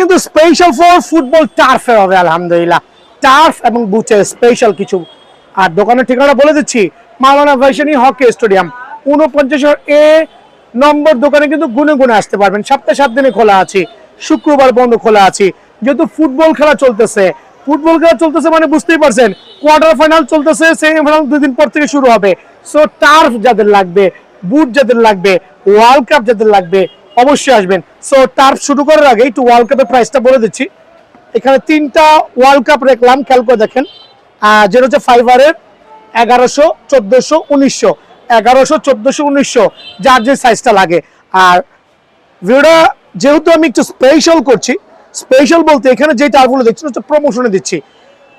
কিন্তু special for football টার্ফে হবে আলহামদুলিল্লাহ, টার্ফ এবং বুটের স্পেশাল কিছু। আর দোকানের ঠিকানা বলে দিচ্ছি, মাওলানা ভাইসানি হকি স্টেডিয়াম 49 এ নম্বর দোকানে কিন্তু গুনে গুনে আসতে পারবেন। সপ্তাহে 7 দিনে খোলা আছে, শুক্রবার বন্ধ খোলা আছে। যেহেতু ফুটবল খেলা চলতেছে মানে বুঝতেই পারছেন, কোয়ার্টার ফাইনাল চলতেছে, সেমিফাইনাল 2 দিন পর থেকে শুরু হবে। সো টার্ফ যাদের লাগবে, বুট যাদের লাগবে, ওয়ার্ল্ড কাপ যাদের লাগবে, অবশ্যই আসবেন। সো টার্ফ শুরু করার আগে একটু ওয়ার্ল্ড কাপের প্রাইসটা বলে দিচ্ছি। এখানে 3টা ওয়ার্ল্ড কাপ রাখলাম, খেয়াল করে দেখেন। যেটা হচ্ছে ফাইবারের 1100, 1400, 1900, 1100, 1400, 1900, যার যে সাইজটা লাগে। আর ভিডিওটা যেহেতু আমি একটু স্পেশাল করছি, স্পেশাল বলতে এখানে যে টার্ফগুলো দেখছেন হচ্ছে প্রমোশনে দিচ্ছি।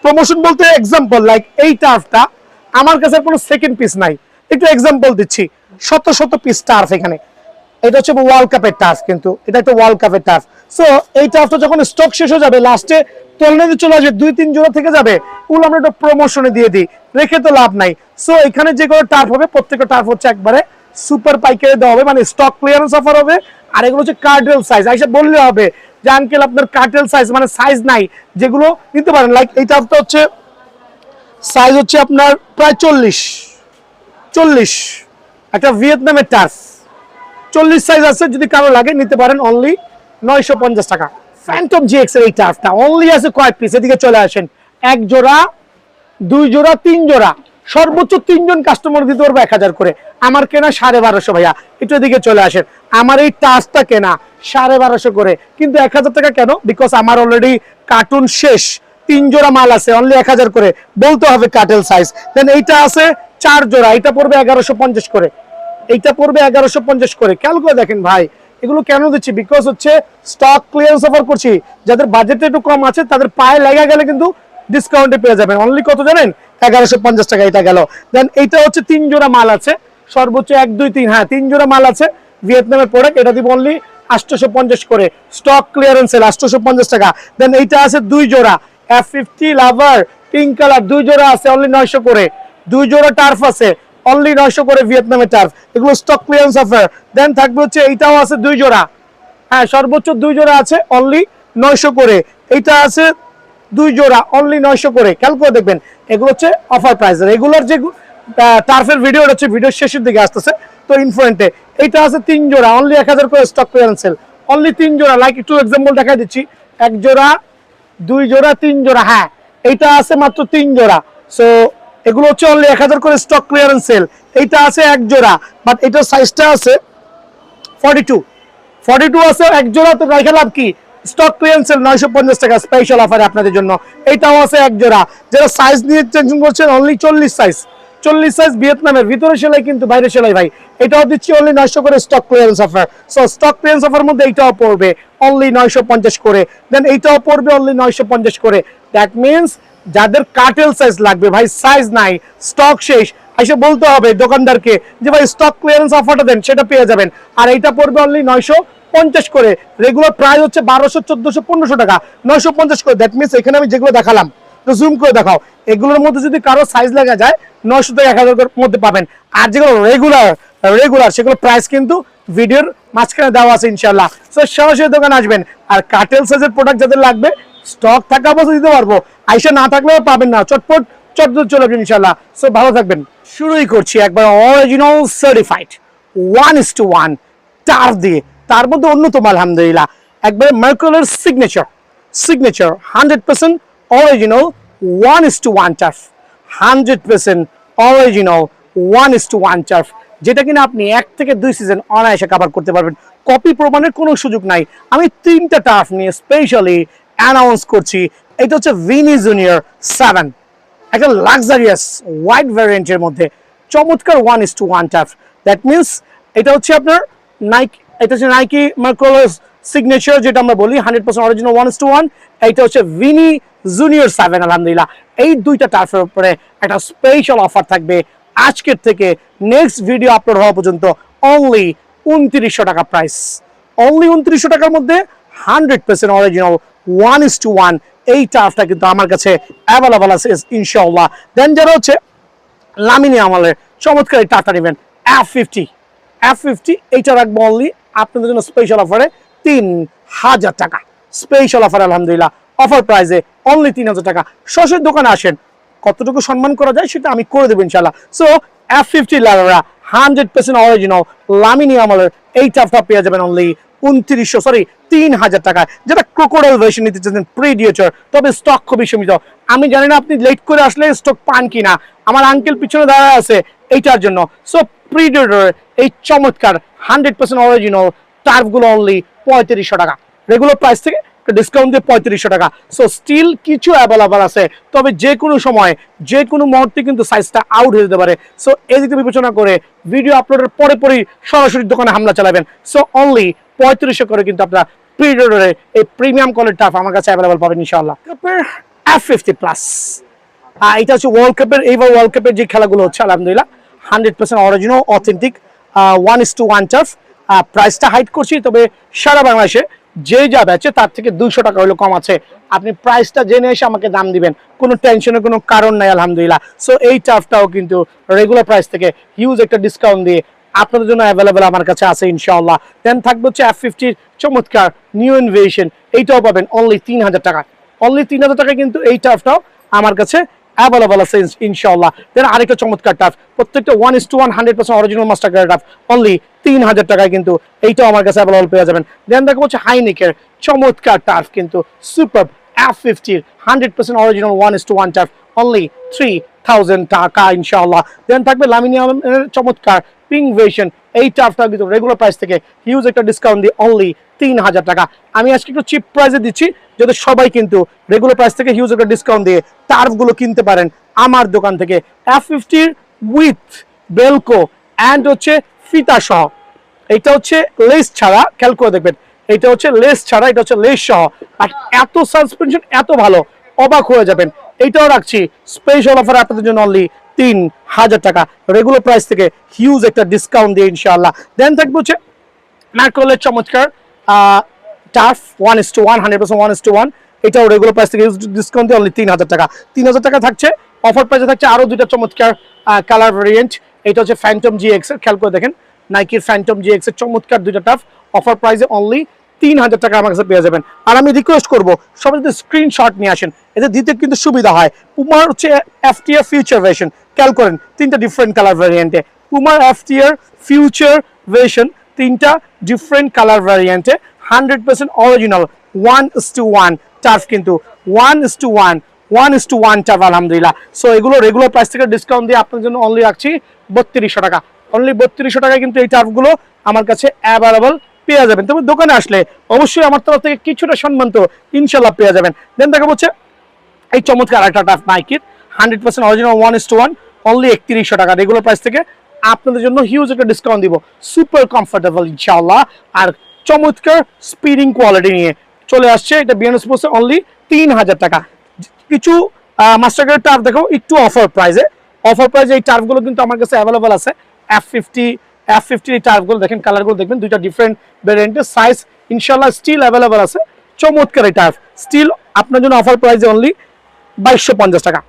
প্রমোশন বলতে এক্সাম্পল লাইক এই টার্ফটা আমার কাছে কোনো সেকেন্ড পিস নাই, একটু এক্সাম্পল দিচ্ছি। শত শত পিস টার্ফ এখানে, এটা হচ্ছে ওয়ার্ল্ড কাপের টার্ফ, কিন্তু এটা একটা ওয়ার্ল্ড কাপের টার্ফ। সো এই টার্ফটা যখন স্টক শেষ হয়ে যাবে, লাস্টে তলনেতে চলে আসবে, 2-3 জোড়া থেকে যাবে, ওগুলো আমরা একটা প্রমোশনে দিয়ে দিই, রেখে তো লাভ নাই। সো এখানে যে কোনো টার্ফ হবে, প্রত্যেকটা টার্ফ হচ্ছে একবারে সুপার পাইকারি দেওয়া হবে, মানে স্টক ক্লিয়ারেন্স অফার হবে। আর এগুলো হচ্ছে কার্টেল সাইজ, আইসা বললে হবে যে আঙ্কেল আপনার কার্টেল সাইজ, মানে সাইজ নাই, যেগুলো নিতে পারেন। লাইক এই টার্ফটা হচ্ছে সাইজ হচ্ছে আপনার প্রায় 40, একটা ভিয়েতনামের টার্ফ 40 সাইজ আছে, যদি কারো লাগে নিতে পারেন, অনলি 950 টাকা। ফ্যান্টম জিএক্স এর এই টার্ফটা অনলি আছে কয়েক পিস, এদিকে চলে আসেন। 1 জোড়া, 2 জোড়া, 3 জোড়া, সর্বোচ্চ 3 জন কাস্টমার দিতে পারবো 1000 করে। আমার কেনা 1250 ভাইয়া, একটু এদিকে চলে আসেন। আমার এই টার্ফটা কেনা 1250 করে, কিন্তু 1000 টাকা কেন? বিকজ আমার অলরেডি কার্টুন শেষ, 3 জোড়া মাল আছে, অনলি 1000 করে বলতে হবে কার্টেল সাইজ। দেন এইটা আছে 4 জোড়া, এটা পড়বে 1150 করে, এইটা পড়বে 1150 করে। খেয়াল করে দেখেন ভাই, এগুলো কেন দিচ্ছি? বিকজ হচ্ছে স্টক ক্লিয়ারেন্স অফার করছি। যাদের বাজেট একটু কম আছে তাদের পায়ে লাগা গেলে কিন্তু ডিসকাউন্টে পেয়ে যাবেন। অনলি কত জানেন? 1150 টাকা এটা গেল। দেন এইটা হচ্ছে 3 জোড়া মাল আছে, সর্বোচ্চ 1, 2, 3, হ্যাঁ 3 জোড়া মাল আছে, ভিয়েতনামের প্রোডাক্ট, এটা দিব অনলি 850 করে, স্টক ক্লিয়ারেন্স সেল 850 টাকা। দেন এইটা আছে 2 জোড়া F50 লাভার পিঙ্ক কালার, 2 জোড়া আছে অনলি 900 করে। 2 জোড়া টার্ফ আছে অনলি 900 করে, ভিয়েতনামের টার্ফ, এগুলো স্টক ক্লিয়ারেন্স অফার। দেন থাকবে হচ্ছে এইটাও আছে 2 জোড়া, হ্যাঁ সর্বোচ্চ 2 জোড়া আছে অনলি 900 করে। এইটা আছে 2 জোড়া অনলি 900 করে। খেয়াল করে দেখবেন, এগুলো হচ্ছে অফার প্রাইস। রেগুলার যে টার্ফের ভিডিও হচ্ছে ভিডিও শেষের দিকে আসতেছে, তো ইনফ্রন্টে এইটা আছে 3 জোড়া অনলি 1000 করে, স্টক ক্লিয়ারেন্স সেল অনলি 3 জোড়া। লাইক একটু এক্সাম্পল দেখাই দিচ্ছি, 1 জোড়া, 2 জোড়া, 3 জোড়া, হ্যাঁ এইটা আছে মাত্র 3 জোড়া। সো এগুলো হচ্ছে অনলি 1000 করে, স্টক ক্লিয়ারেন্স সেল। এইটা আছে 1 জোড়া, বাট এটার সাইজটা আছে 42 আছে 1 জোড়া, তো রাখা লাভ কি? স্টক ক্লিয়ারেন্স সেল 950 টাকা স্পেশাল অফারে আপনাদের জন্য। এইটাও আছে 1 জোড়া, যারা সাইজ নিয়ে টেনশন করছেন, অনলি 40 সাইজ ভিয়েতনামের, ভিতরে সেলাই কিন্তু বাইরে সেলাই ভাই। এটাও দিচ্ছি অনলি 900 করে, stock clearance offer. So stock clearance offer মধ্যে এইটাও পড়বে অনলি 950 করে। দেন এইটাও পড়বে অনলি 950 করে। দ্যাট মিন্স যাদের কার্টেল সাইজ লাগবে ভাই, সাইজ নাই, স্টক শেষ, এসে বলতে হবে দোকানদারকে যে ভাই স্টক ক্লিয়ারেন্স অফারটা দেন, সেটা পেয়ে যাবেন। আর এইটা পড়বে অনলি 950 করে। রেগুলার প্রাইস হচ্ছে 1200, 1400, 1500 টাকা, 950 করে। দ্যাট মিন্স এখানে আমি যেগুলো দেখালাম, জুম করে দেখাও, এগুলোর মধ্যে যদি কারো সাইজ লাগা যায় 900 থেকে 1000 এর মধ্যে পাবেন। আর যেগুলো রেগুলার সেগুলো প্রাইস কিন্তু ভিডিওর মাঝখানে দেওয়া আছে ইনশাআল্লাহ। সো সরাসরি দোকানে আসবেন। আর কার্টেল সাইজের প্রোডাক্ট যাদের লাগবে, স্টক থাকা অবস্থা দিতে পারবো, আইসা না থাকলেও পাবেন না, চটপট চলে আসবেন ইনশাআল্লাহ। সো ভালো থাকবেন। শুরুই করছি একবার অরিজিনাল সার্টিফাইড 1:1 টার্ফ দিয়ে, তার মধ্যে অন্যতম আলহামদুলিল্লাহ একবারে mercurial signature 100% original 1:1 turf, 100% original 1:1 turf, যেটা কিনা আপনি 1 থেকে 2 সিজন অনায়াসে কভার করতে পারবেন। কপি প্রমাণের কোনো সুযোগ নাই। আমি 3টা টার্ফ নিয়ে স্পেশালি অ্যানাউন্স করছি। এটা হচ্ছে ভিনি জুনিয়র 7, একটা লাক্সারিয়াস ওয়াইড ভ্যারিয়েন্টের মধ্যে চমৎকার 1:1 টার্ফ। দ্যাট মিনস এটা হচ্ছে আপনার নাইকি, এটা হচ্ছে নাইকি মার্কুলার সিগনেচার, যেটা আমরা বলি 100% অরিজিনাল 1:1। এইটা হচ্ছে ভিনি জুনিয়র 7। আলহামদুলিল্লাহ এই 2টা টার্ফের উপরে একটা স্পেশাল অফার থাকবে আজকের থেকে নেক্সট ভিডিও আপলোড হওয়া পর্যন্ত, অনলি 2900 টাকা প্রাইস। অনলি 2900 টাকার মধ্যে 100% অরিজিনাল 1:1 এই টার্ফটা কিন্তু আমার কাছে অ্যাভেলেবল আছে ইনশাআল্লাহ। দেন যারা হচ্ছে লামিনী আমলের চমৎকার এই টার্ফটা নেবেন, F50 এইটা রাখবো অনলি আপনাদের জন্য স্পেশাল অফারে 3000 টাকা। স্পেশাল অফার আলহামদুলিল্লাহ, অফার প্রাইসে অনলি 3000 টাকা। সরাসরি দোকানে আসেন, কতটুকু সম্মান করা যায় সেটা আমি করে দেবো ইনশাল্লাহ। সো F50 লাভেরা 100% অরিজিনাল লামিনি আমলের এই টাফটা পেয়ে যাবেন অনলি 3000 টাকায়, যেটা ক্রোকোডাইল ভার্সন নিতে চাচ্ছেন প্রিডিয়েটর, তবে স্টক খুবই সীমিত। আমি জানি না আপনি লেট করে আসলে স্টক পান কিনা, আমার আঙ্কেল পিছনে দাঁড়ায় আছে এইটার জন্য। সো প্রিডিয়েটর এই চমৎকার 100% অরিজিনাল টার্ফগুলো অনলি 3500 টাকা, রেগুলার প্রাইস থেকে ডিসকাউন্ট দিয়ে 3500 টাকা। সো স্টিল কিছু অ্যাভেলেবল আছে, তবে যে কোনো সময় যে কোনো মুহূর্তে কিন্তু সাইজটা আউট হয়ে যেতে পারে। সো এই দিকে বিবেচনা করে ভিডিও আপলোডের পরে পরেই সরাসরি দোকানে হামলা চালাবেন। সো অনলি 3500 করে কিন্তু আপনারা প্রিডিয়েটরের এই প্রিমিয়াম কোয়ালিটি টাফ আমার কাছে অ্যাভেলেবল পাবেন ইনশাআল্লাহ। F50 প্লাস, এটা হচ্ছে ওয়ার্ল্ড কাপের, এইবার ওয়ার্ল্ড কাপের যে খেলাগুলো হচ্ছে আলহামদুলিল্লাহ 100% অরিজিনাল অথেন্টিক 1:1 টার্ফ। প্রাইসটা হাইট করছি, তবে সারা বাংলাদেশে যে যা বেচে তার থেকে 200 টাকা হলো কম আছে। আপনি প্রাইসটা জেনে এসে আমাকে দাম দিবেন, কোনো টেনশনের কোনো কারণ নাই আলহামদুলিল্লাহ। সো এই টার্ফটাও কিন্তু রেগুলার প্রাইস থেকে হিউজ একটা ডিসকাউন্ট দিয়ে আপনাদের জন্য অ্যাভেলেবেল আমার কাছে আছে ইনশাআল্লাহ। দেন থাকবে হচ্ছে F50 চমৎকার নিউ ইনভেশন, এইটাও পাবেন অনলি 3000 টাকা। অনলি 3000 টাকা কিন্তু এই টার্ফটাও আমার কাছে অ্যাভেলেবল আছে ইনশাআল্লাহ। দেন আরেকটা চমৎকার টার্ফ, প্রত্যেকটা 1:1 100% original master grade turf, only 3000 টাকায় কিন্তু এইটাও আমার কাছে অ্যাভেলেবল পেয়ে যাবেন। দেন দেখো হচ্ছে হাইনিকের চমৎকার টার্ফ, কিন্তু super F50 100% original 1:1 turf, only 3000 টাকা ইনশাআল্লাহ। দেন থাকবে লামিনিয়ামের চমৎকার পিঙ্ক ভার্সন, এই টার্ফটা কিন্তু রেগুলার প্রাইস থেকে হিউজ একটা ডিসকাউন্ট দিয়ে অনলি 3000 টাকা। আমি আজকে একটু চিপ প্রাইসে দিচ্ছি, যাতে সবাই কিন্তু রেগুলার প্রাইস থেকে হিউজ একটা ডিসকাউন্ট দিয়ে টার্ফগুলো কিনতে পারেন আমার দোকান থেকে। F50 উইথ বেলকো অ্যান্ড হচ্ছে ফিতা সহ, এটা হচ্ছে লেস ছাড়া, খেয়াল করে দেখবেন এটা হচ্ছে লেস ছাড়া, এটা হচ্ছে লেস সহ, আর এত সাসপেনশন এত ভালো, অবাক হয়ে যাবেন। এইটাও রাখছি স্পেশাল অফার আপনাদের জন্য অনলি 3000 টাকা, রেগুলার প্রাইস থেকে হিউজ একটা ডিসকাউন্ট দিয়ে ইনশাআল্লাহ। দেন থাকবে হচ্ছে ম্যাক্রোলের চমৎকার টার্ফ 1:1 100% 1:1, এটাও রেগুলার প্রাইস থেকে হিউজ ডিসকাউন্ট দিয়ে অনলি 3000 টাকা। 3000 টাকা থাকছে, অফার প্রাইসে থাকছে আরো দুইটা চমৎকার কালার ভেরিয়েন্ট। এটা হচ্ছে ফ্যান্টম GX এর, খেয়াল করে দেখেন নাইকির ফ্যান্টম GX এর চমৎকার দুইটা টার্ফ, অফার প্রাইসে অনলি 3000 টাকা আমার কাছে পেয়ে যাবেন। আর আমি রিকোয়েস্ট করবো সবাই যদি স্ক্রিনশট নিয়ে আসেন, এতে দিতে কিন্তু সুবিধা হয়। পুমার হচ্ছে FTR ফিউচার ভার্সন, খেয়াল করেন তিনটা ডিফারেন্ট কালার ভ্যারিয়েন্টে, পুমার FTR ফিউচার ভার্সন তিনটা ডিফারেন্ট কালার ভ্যারিয়েন্টে 100% অরিজিনাল 1:1 টার্ফ, কিন্তু 1:1 টার্ফ আলহামদুলিল্লাহ। সো এগুলো রেগুলার প্রাইস থেকে ডিসকাউন্ট দিয়ে আপনার জন্য অনলি রাখছি 3200 টাকা। অনলি 3200 টাকায় কিন্তু এই টার্ফগুলো আমার কাছে অ্যাভেলেবল পেয়ে যাবেন। তবে দোকানে আসলে অবশ্যই আমার তরফ থেকে কিছুটা সম্মান তো ইনশাল্লাহ পেয়ে যাবেন। দেন দেখা হচ্ছে এই চমৎকার একটা টার্ফ নাইকির 100% অরিজিনাল 1:1, অনলি 3100 টাকা, রেগুলার প্রাইস থেকে আপনাদের জন্য হিউজ একটা ডিসকাউন্ট দিব, সুপার কমফোর্টেবল ইনশাআল্লাহ। আর চমৎকার স্পিডিং কোয়ালিটি নিয়ে চলে আসছে এটা বিএন স্পোর্টস, অনলি 3000 টাকা। কিছু মাস্টার গ্রেড টার্ফ দেখো একটু অফার প্রাইসে, অফার প্রাইসে এই টার্ফগুলো কিন্তু আমার কাছে অ্যাভেলেবল আছে। F50 এই টার্ফগুলো দেখেন, কালারগুলো দেখবেন, দুইটা ডিফারেন্ট ভেরিয়েন্টের, সাইজ ইনশাআল্লাহ স্টিল অ্যাভেলেবল আছে। চমৎকার এই টার্ফ স্টিল আপনার জন্য অফার প্রাইসে অনলি 2250 টাকা,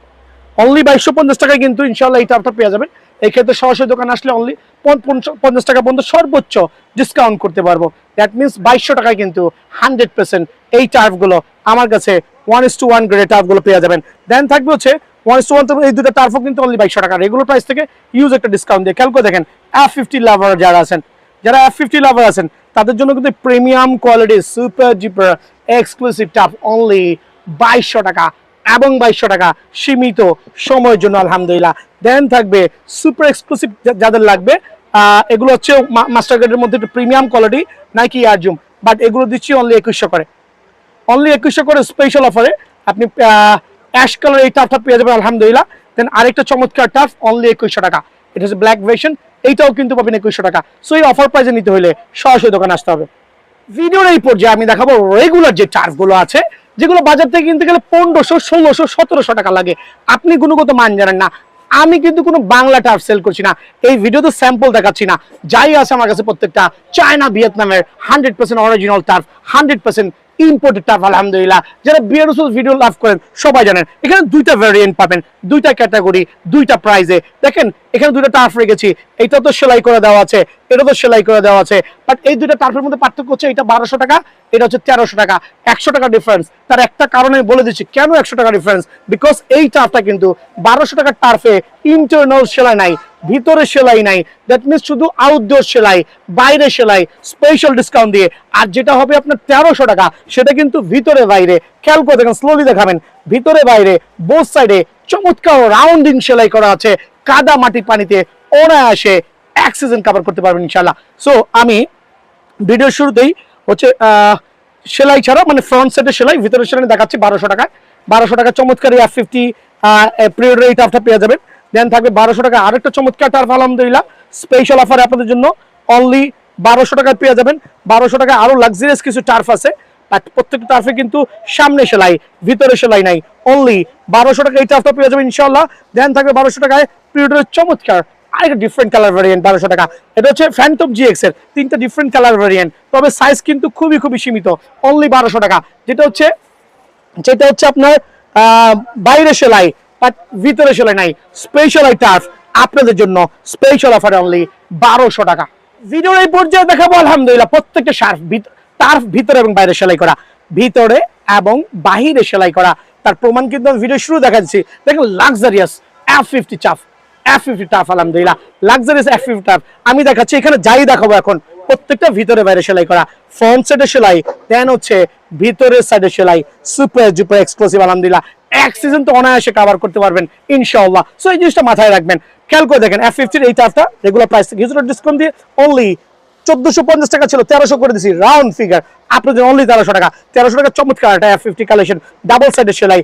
অনলি 2250 টাকায় কিন্তু ইনশাআল্লাহ এই টার্ফটা পেয়ে যাবেন। এই ক্ষেত্রে সরাসরি দোকানে আসলে অনলি 50 টাকা পর্যন্ত সর্বোচ্চ ডিসকাউন্ট করতে পারবো। দ্যাট মিনস 2200 টাকায় কিন্তু 100% এই টার্ফগুলো আমার কাছে 1:1 গ্রেড টার্ফগুলো পেয়ে যাবেন। দেন থাকবে হচ্ছে 1:1, এই দুটো টার্ফও কিন্তু অনলি 2200 টাকা, রেগুলার প্রাইস থেকে ইউজ একটা ডিসকাউন্ট দিয়ে। খেয়াল করে দেখেন F50 লাভার যারা F50 লাভার আছেন তাদের জন্য কিন্তু premium quality super zipper exclusive turf only 2200 টাকা, এবং 2200 টাকা সীমিত সময়ের জন্য আলহামদুলিল্লাহ। দেন থাকবে সুপার এক্সক্লুসিভ যাদের লাগবে, এগুলো হচ্ছে মাস্টার গ্রেডের মধ্যে একটু premium quality Nike air zoom, but এগুলো দিচ্ছি অনলি 2100 করে, অনলি 2100 করে স্পেশাল অফারে আপনি অ্যাশ কালার এই টার্ফটা পেয়ে যাবেন আলহামদুলিল্লাহ। দেন আরেকটা চমৎকার টার্ফ অনলি 2100 টাকা, এটা হচ্ছে ব্ল্যাক ভার্সন, এইটাও কিন্তু পাবেন 2100 টাকা। সো এই অফার প্রাইসে নিতে হলে সরাসরি দোকানে আসতে হবে। ভিডিওর এই পর্যায়ে আমি দেখাবো রেগুলার যে টার্ফগুলো আছে, যেগুলো বাজার থেকে কিনতে গেলে 1500 1600 1700 টাকা লাগে। আপনি গুণগত মান জানেন না, আমি কিন্তু কোনো বাংলা টার্ফ সেল করছি না, এই ভিডিওতে স্যাম্পল দেখাচ্ছি না, যাই আছে আমার কাছে প্রত্যেকটা চায়না ভিয়েতনামের 100% অরিজিনাল টার্ফ, 100% ইম্পোর্টেড টার্ফ আলহামদুলিল্লাহ। যারা বিয়ারুসুল ভিডিও লাভ করেন সবাই জানেন এখানে দুইটা ভ্যারিয়েন্ট পাবেন, দুইটা ক্যাটাগরি, দুইটা প্রাইজে। দেখেন এখানে দুইটা টার্ফ রেখেছি, এটা তো সেলাই করে দেওয়া আছে, এটা তো সেলাই করে দেওয়া আছে, বাট এই দুইটা টার্ফের মধ্যে পার্থক্য হচ্ছে এটা 1200 টাকা, এটা হচ্ছে 1300 টাকা, 100 টাকা ডিফারেন্স। তার একটা কারণে বলে দিচ্ছি কেন 100 টাকা ডিফারেন্স, বিকজ এই টার্ফটা কিন্তু 1200 টাকার টার্ফে ইন্টারনাল সেলাই নাই, ভিতরে সেলাই নাই, দ্যাট মিনস শুধু আউটডোর সেলাই, বাইরে সেলাই, স্পেশাল ডিসকাউন্ট দিয়ে। আর যেটা হবে আপনার 1300 টাকা সেটা কিন্তু ভিতরে বাইরে, খেয়াল করে দেখেন, স্লোলি দেখাবেন, ভিতরে বাইরে বোথ সাইডে চমৎকার রাউন্ডিং সেলাই করা আছে, কাদা মাটি পানিতে অনায়াসে এক সিজন কভার করতে পারবেন ইনশাআল্লাহ। সো আমি ভিডিওর শুরুতেই হচ্ছে সেলাই ছাড়া মানে ফ্রন্ট সাইডে সেলাই, ভিতরে সেলাই দেখাচ্ছি 1200 টাকায়। 1200 টাকা চমৎকার F50 পিরিয়ড এই টার্ফটা পেয়ে যাবেন। দেন থাকবে 1200 টাকা আরেকটা চমৎকার টার্ফ আলহামদুলিল্লাহ স্পেশাল অফারে আপনাদের জন্য, অনলি 1200 টাকায় পেয়ে যাবেন। 1200 টাকায় আরো লাক্সারিয়াস কিছু টার্ফ আছে, বাট প্রত্যেকটা টার্ফে কিন্তু সামনে সেলাই ভিতরে সেলাই নাই, অনলি 1200 টাকা এই টার্ফটা পেয়ে যাবেন ইনশাআল্লাহ। দেন থাকবে 1200 টাকায় পিরিয়ডের চমৎকার আরেকটা ডিফারেন্ট কালার ভ্যারিয়েন্ট 1200 টাকা, এটা হচ্ছে ফ্যান্টম GX এর তিনটা ডিফারেন্ট কালার ভ্যারিয়েন্ট, তবে সাইজ কিন্তু খুবই খুবই সীমিত, অনলি 1200 টাকা। যেটা হচ্ছে আপনার বাইরে সেলাই বাট ভিতরে সেলাই নাই, স্পেশাল এই টার্ফ আপনাদের জন্য স্পেশাল অফারে অনলি 1200 টাকা। ভিডিওর এই পর্যায়ে দেখাবো আলহামদুলিল্লাহ প্রত্যেকটা টার্ফ ভিতরে এবং বাইরে সেলাই করা, ভিতরে এবং বাহিরে সেলাই করা। তার প্রমাণ কিন্তু ভিডিও শুরু দেখাচ্ছি। দেখেন লাক্সারিয়াস F50 টার্ফ আলহামদুলিল্লাহ, লাক্সারিয়াস F50 টার্ফ আমি দেখাচ্ছি। এখানে যাই দেখাবো এখন প্রত্যেকটা ভিতরে বাইরে সেলাই করা, ফ্রন্ট সাইডে সেলাই, দেন হচ্ছে ভিতরের সাইডে সেলাই, সুপার জুপার এক্সক্লুসিভ আলহামদুলিল্লাহ। এক সিজন তো অনায়াসে কভার করতে পারবেন ইনশাআল্লাহ। সো এই জিনিসটা মাথায় রাখবেন, খেয়াল করে দেখেন F50 এই টার্ফটা রেগুলার প্রাইস থেকে হিউজ ডিসকাউন্ট দিয়ে অনলি 1450 টাকা ছিল, 1300 করে দিছি, রাউন্ড ফিগার আপনাদের অনলি 1300 টাকা। 1300 টাকা চমৎকার একটা F50 কালেকশন, ডাবল সাইডের সেলাই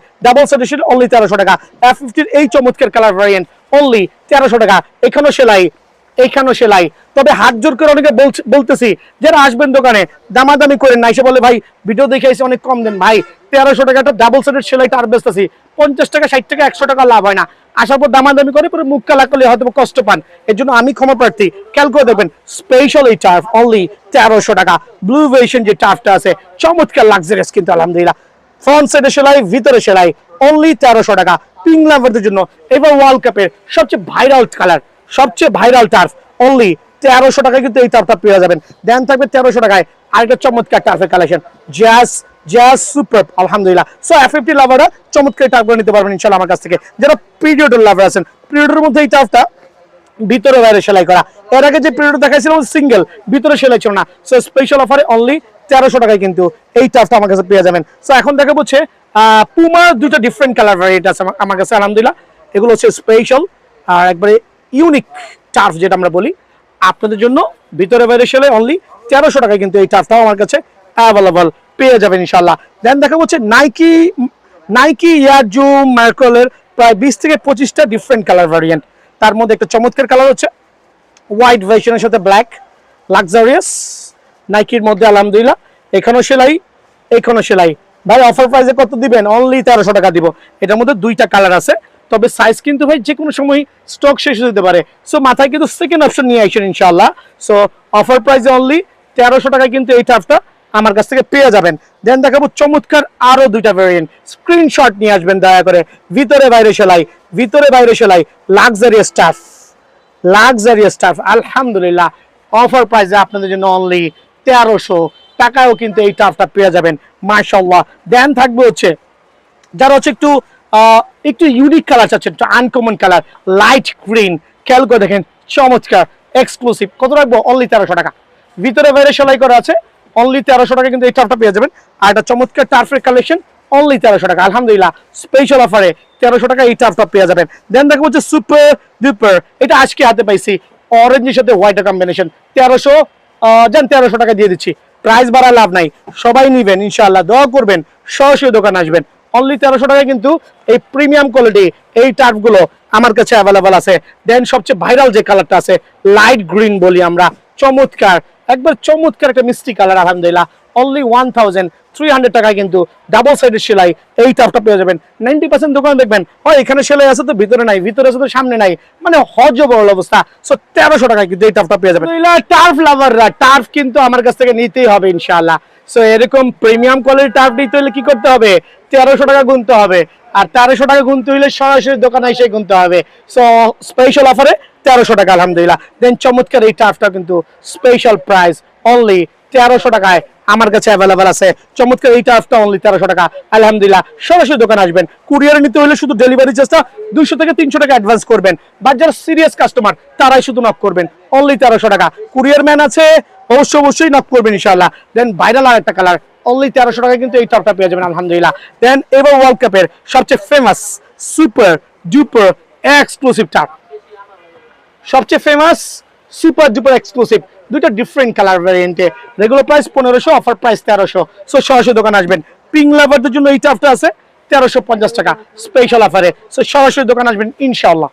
অনলি 1300 টাকা। F50 এই চমৎকার কালার ভ্যারিয়েন্ট অনলি 1300 টাকা। এখানেও সেলাই, তবে হাত জোর করে অনেকে বলতেছি যারা আসবেন দোকানে দামাদামি করেন না, এসে বলে ভাই ভিডিও দেখে এসে অনেক কম দেন, ভাই 1300 টাকা একটা ডাবল সাইডের সেলাইটা আর বেচতেছি 50 টাকা 60 টাকা 100 টাকা লাভ হয় না, আসার পর দামাদামি করে পরে মুখ কালা করলে হয়তো কষ্ট পান, এর জন্য আমি ক্ষমা প্রার্থী। খেয়াল করে দেখবেন স্পেশাল এই টার্ফ অনলি 1300 টাকা। ব্লু ভেরিয়েশন যে টার্ফটা আছে চমৎকার লাক্সারিয়াস কিন্তু আলহামদুলিল্লাহ, ফ্রন্ট সাইডে সেলাই ভিতরে সেলাই অনলি 1300 টাকা পিং লাভারদের জন্য। এবার ওয়ার্ল্ড কাপের সবচেয়ে ভাইরাল টার্ফ অনলি 1300 টাকায় কিন্তু এই টার্ফটা পেয়ে যাবেন। দেন থাকবে 1300 টাকায় আরেকটা চমৎকার টার্ফের কালেকশন জাজ সুপার আলহামদুলিল্লাহ। সো F50 লাভাররা চমৎকার টার্ফগুলো নিতে পারবেন ইনশাআল্লাহ আমার কাছ থেকে। যারা পিরিয়ডের লাভার আছেন, পিরিয়ডের মধ্যে এই টার্ফটা ভিতরে বাইরে সেলাই করা, এর আগে যে পিরিয়ড দেখাইছিলাম সিঙ্গেল ভিতরে সেলাই ছিল না, সো স্পেশাল অফারে অনলি 1300 টাকায় কিন্তু এই টার্ফটা আমার কাছে পেয়ে যাবেন। সো এখন দেখা হচ্ছে পুমার দুটো ডিফারেন্ট কালার ভ্যারিয়েন্ট আছে আমার কাছে আলহামদুলিল্লাহ, এগুলো হচ্ছে স্পেশাল আর একবারে ইউনিক টার্ফ যেটা আমরা বলি আপনাদের জন্য, ভিতরে বাইরে সেলাই অনলি 1300 টাকায় কিন্তু এই টার্ফটাও আমার কাছে অ্যাভেলেবল পেয়ে যাবেন ইনশাআল্লাহ। দেন দেখা হচ্ছে নাইকি এয়ার জুম মার্কলের প্রায় 20 থেকে 25টা ডিফারেন্ট কালার ভ্যারিয়েন্ট, তার মধ্যে একটা চমৎকার কালার হচ্ছে হোয়াইট ভার্সনের সাথে ব্ল্যাক, লাক্সারিয়াস নাইকির মধ্যে আলহামদুলিল্লাহ। এখানেও সেলাই ভাই অফার প্রাইসে কত দিবেন, অনলি 1300 টাকা দিব। এটার মধ্যে দুইটা কালার আছে, তবে সাইজ কিন্তু ভাই যে কোনো সময় স্টক শেষ হয়ে যেতে পারে, সো মাথায় কিন্তু সেকেন্ড অপশন নিয়ে আসেন ইনশাআল্লাহ। সো অফার প্রাইসে অনলি 1300 টাকায় কিন্তু এই টার্ফটা আমার কাছ থেকে পেয়ে যাবেন। দেন দেখাবো চমৎকার আরো দুইটা ভ্যারিয়েন্ট, স্ক্রিনশট নিয়ে আসবেন দয়া করে। ভিতরে বাইরে সেলাই লাক্সারিয়াস টার্ফ আলহামদুলিল্লাহ অফার প্রাইসে আপনাদের জন্য অনলি 1300 টাকায়ও কিন্তু এই টার্ফটা পেয়ে যাবেন মাশাআল্লাহ। দেন থাকবে হচ্ছে যারা হচ্ছে একটু ইউনিক কালার চাচ্ছেন, একটু আনকমন কালার লাইট গ্রিন, খেয়াল করে দেখেন চমৎকার এক্সক্লুসিভ, কত রাখবো অনলি 1300 টাকা। ভিতরে বাইরে সেলাই করা আছে অনলি 1300 টাকা কিন্তু এই টার্ফটা পেয়ে যাবেন। আর একটা চমৎকার টার্ফের কালেকশন অনলি 1300 টাকা আলহামদুলিল্লাহ, স্পেশাল অফারে 1300 টাকা এই টার্ফটা পেয়ে যাবেন। দেন দেখবো হচ্ছে সুপার ডুপার, এটা আজকে হাতে পাইছি অরেঞ্জের সাথে হোয়াইটের কম্বিনেশন, 1300 টাকা দিয়ে দিচ্ছি, প্রাইস বাড়া লাভ নাই, সবাই নিবেন ইনশাআল্লাহ, দোয়া করবেন, সরাসরি দোকান আসবেন। অনলি 1300 টাকায় কিন্তু এই প্রিমিয়াম কোয়ালিটি এই টার্ফগুলো আমার কাছে অ্যাভেলেবল আছে। দেন সবচেয়ে ভাইরাল যে কালারটা আছে লাইট গ্রিন বলি আমরা, চমৎকার একটা মিষ্টি কালার আলহামদুলিল্লাহ, অনলি 1300 টাকায় কিন্তু ডাবল সাইডের সেলাই এই টার্ফটা পেয়ে যাবেন। 90% দোকান দেখবেন হয় এখানে সেলাই আছে তো ভিতরে নাই, ভিতরে আছে তো সামনে নাই, মানে হজবরল অবস্থা। সো 1300 টাকায় কিন্তু এই টার্ফটা পেয়ে যাবেন। টার্ফ লাভাররা টার্ফ কিন্তু আমার কাছ থেকে নিতেই হবে ইনশাআল্লাহ। সো এরকম প্রিমিয়াম কোয়ালিটির টার্ফ নিতে হলে কি করতে হবে, 1300 টাকা গুনতে হবে। আর 1300 টাকা গুনতে হলে সরাসরি দোকানে এসে গুনতে হবে। সো স্পেশাল অফারে 1300 টাকা আলহামদুলিল্লাহ। দেন চমৎকার এই টার্ফটা কিন্তু স্পেশাল প্রাইস অনলি 1300 টাকায় আমার কাছে অ্যাভেলেবেল আছে। চমৎকার এই টার্ফটা অনলি 1300 টাকা আলহামদুলিল্লাহ। সরাসরি দোকানে আসবেন। কুরিয়ারে নিতে হলে শুধু ডেলিভারি চার্জটা 200 থেকে 300 টাকা অ্যাডভান্স করবেন, বা যারা সিরিয়াস কাস্টমার তারাই শুধু নক করবেন, অনলি 1300 টাকা। কুরিয়ার ম্যান আছে, অবশ্যই নক করবেন ইনশাআল্লাহ। দেন ভাইরাল আর একটা কালার, অনলি 1300 টাকা কিন্তু এই টপটা পেয়ে যাবেন আলহামদুলিল্লাহ। দেন এবার ওয়ার্ল্ড কাপের সবচেয়ে famous super duper exclusive top, সবচেয়ে ফেমাস সুপার ডুপার এক্সক্লুসিভ, দুটো ডিফারেন্ট কালার ভ্যারিয়েন্টে। Regular price 1500, offer price 1300। So সরাসরি দোকানে আসবেন। পিঙ্ক লাভারদের জন্য এই টপটা আছে 1350 টাকা স্পেশাল অফারে। সো সরাসরি দোকানে আসবেন ইনশাআল্লাহ।